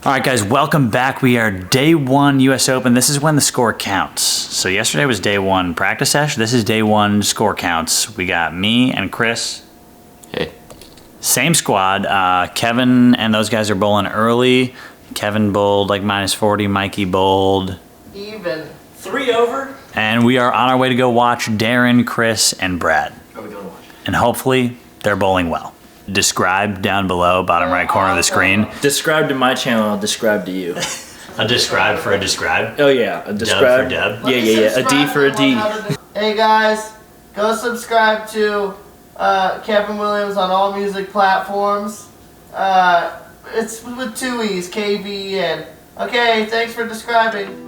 All right, guys, welcome back. We are day one US Open. This is when the score counts. So yesterday was day one practice session. This is day one score counts. We got me and Chris. Hey. Same squad. Kevin and those guys are bowling early. Kevin bowled like -40. Mikey bowled even. 3 over. And we are on our way to go watch Darren, Chris, and Brad. Are we going to watch? And hopefully they're bowling well. Describe down below, bottom right corner of the screen. Describe to my channel, I'll describe to you. A describe for a describe. Oh yeah, a describe. Dub for dub. Yeah. A D for a D. Hey guys, go subscribe to Kevin Williams on all music platforms. It's with 2 E's, KVN. Okay, thanks for describing.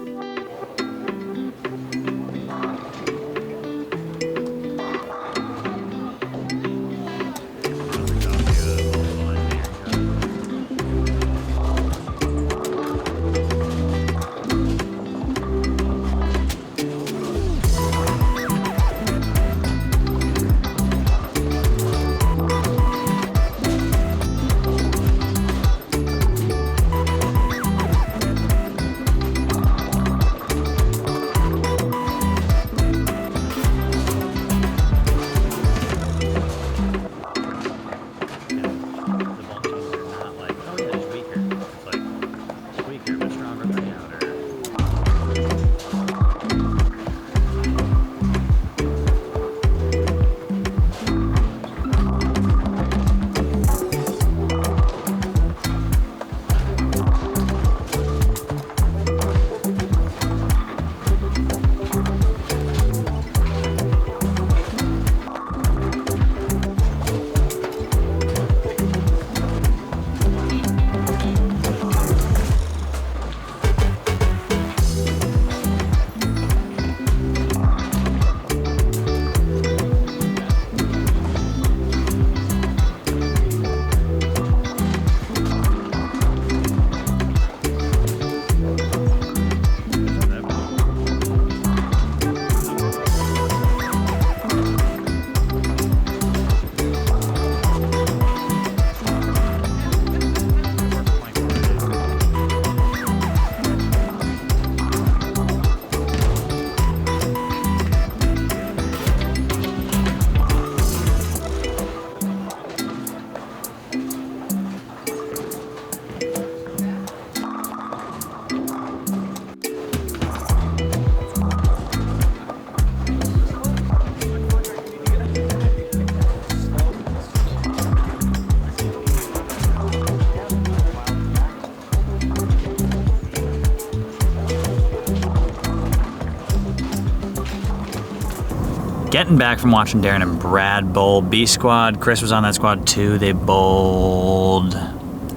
Getting back from watching Darren and Brad bowl B squad. Chris was on that squad too. They bowled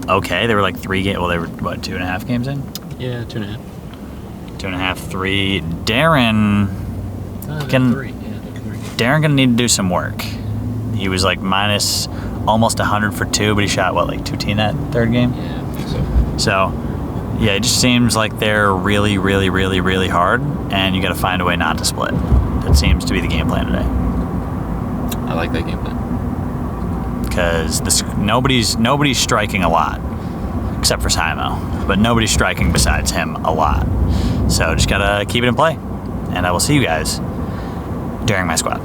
okay. They were like 3 games. Well, they were what, 2.5 games in? Yeah, 2.5. 2.5, 3. Darren can. 3. Yeah, 3. Darren gonna need to do some work. He was like minus almost 100 for 2, but he shot what, like 210 that third game? Yeah, I think so. So, yeah, it just seems like they're really, really, really, really hard, and you got to find a way not to split. That seems to be the game plan today. I like that game plan. Because nobody's striking a lot, except for Simo, but nobody's striking besides him a lot. So just gotta keep it in play, and I will see you guys during my squad.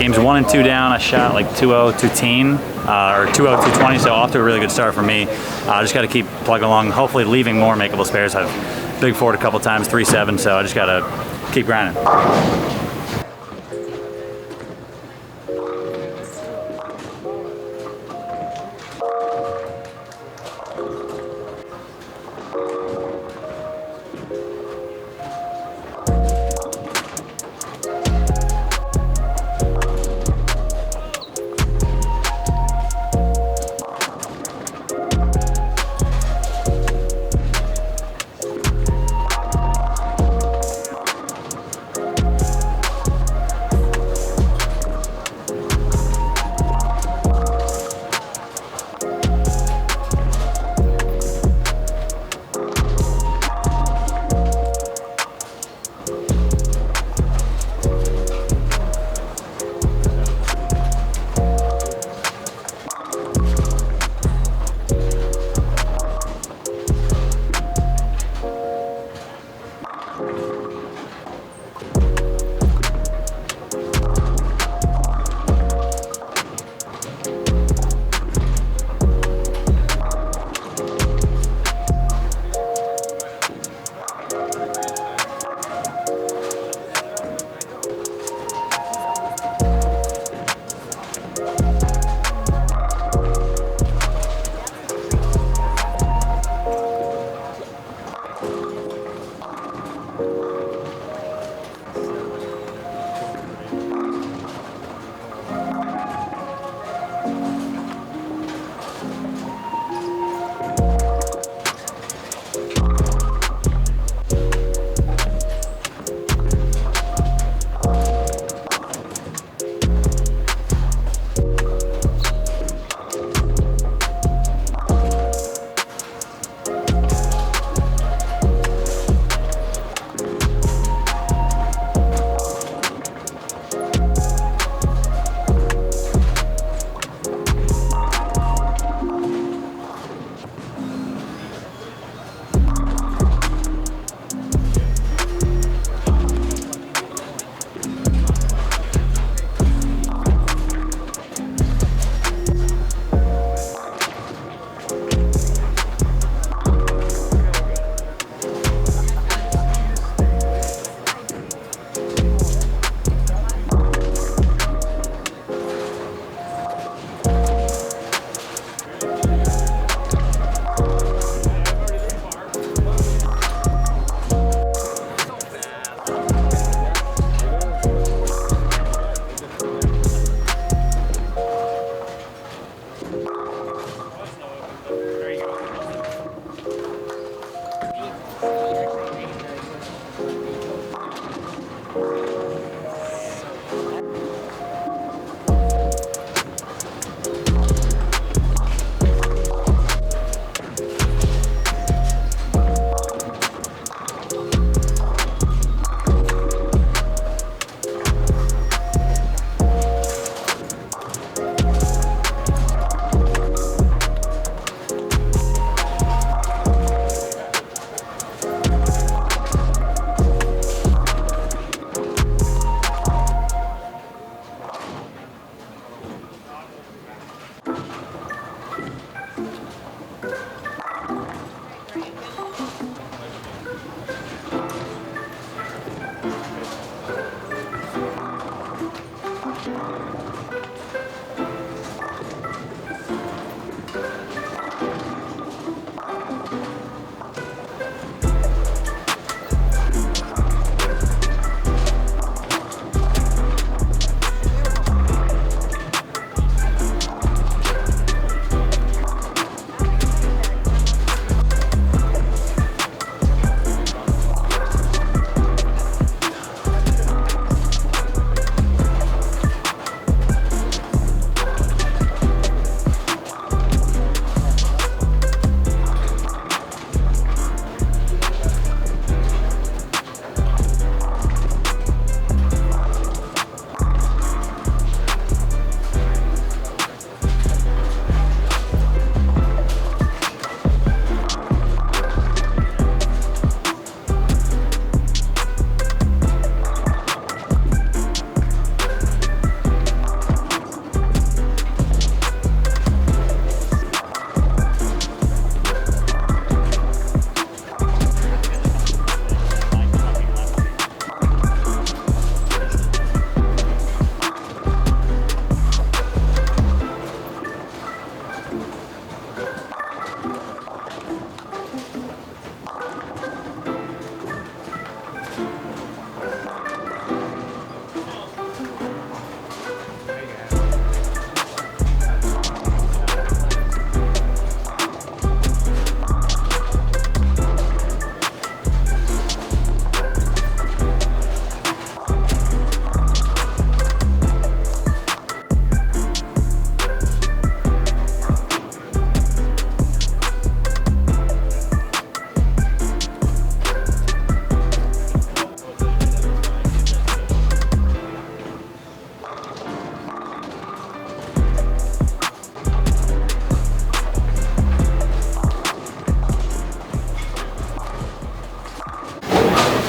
Games 1 and 2 down, I shot like 2-0, 2-10, or 2-0, 220, so off to a really good start for me. Just got to keep plugging along, hopefully leaving more makeable spares. I've big forward a couple times, 3-7, so I just got to keep grinding.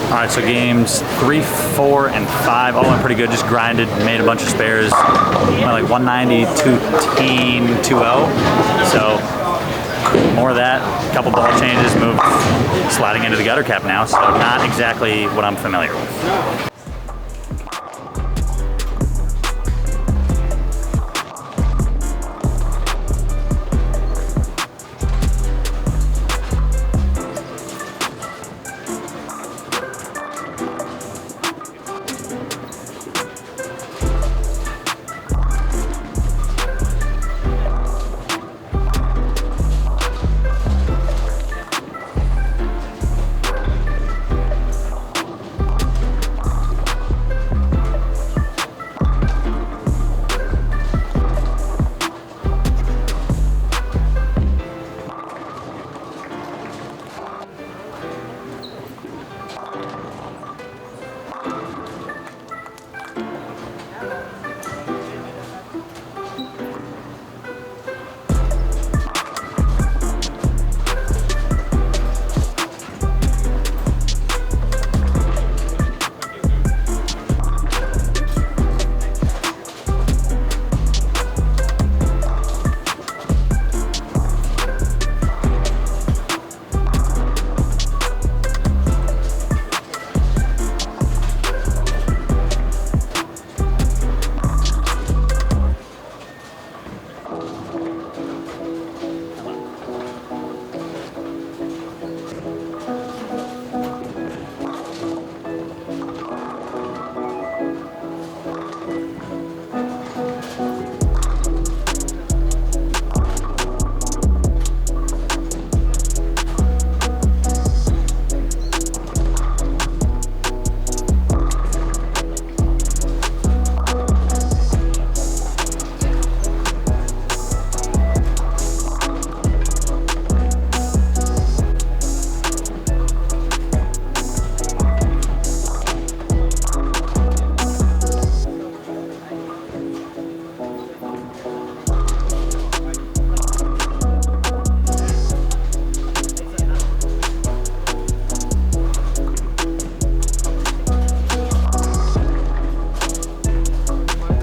All right, so games 3, 4, and 5 all went pretty good. Just grinded, made a bunch of spares. Went like 190, 210, 2-0. So more of that, a couple ball changes, moved sliding into the gutter cap now. So not exactly what I'm familiar with.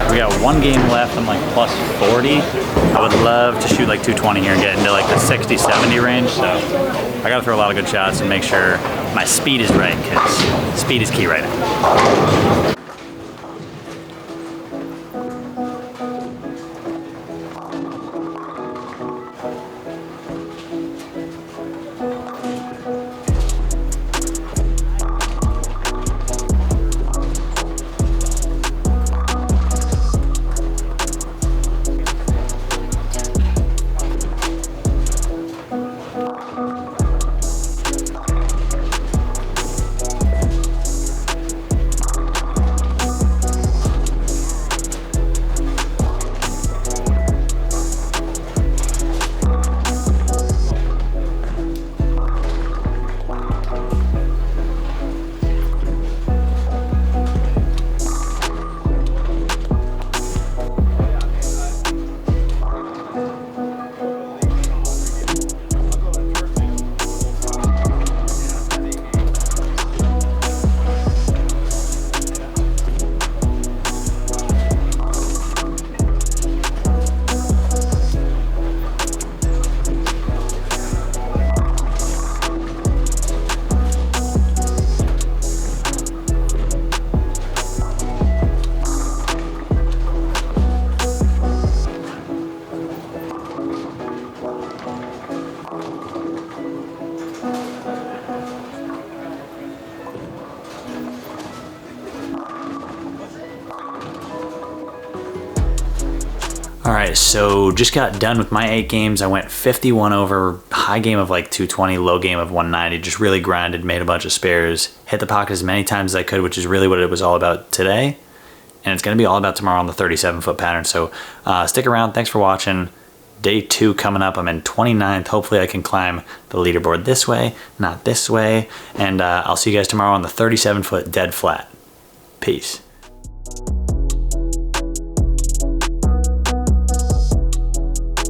We got one game left. I'm like plus 40. I would love to shoot like 220 here and get into like the 60, 70 range. So I gotta throw a lot of good shots and make sure my speed is right, because speed is key right now. All right, so just got done with my 8 games. I went 51 over, high game of like 220, low game of 190. Just really grinded, made a bunch of spares, hit the pocket as many times as I could, which is really what it was all about today. And it's gonna be all about tomorrow on the 37-foot pattern. So stick around, thanks for watching. Day 2 coming up, I'm in 29th. Hopefully I can climb the leaderboard this way, not this way. And I'll see you guys tomorrow on the 37-foot dead flat. Peace.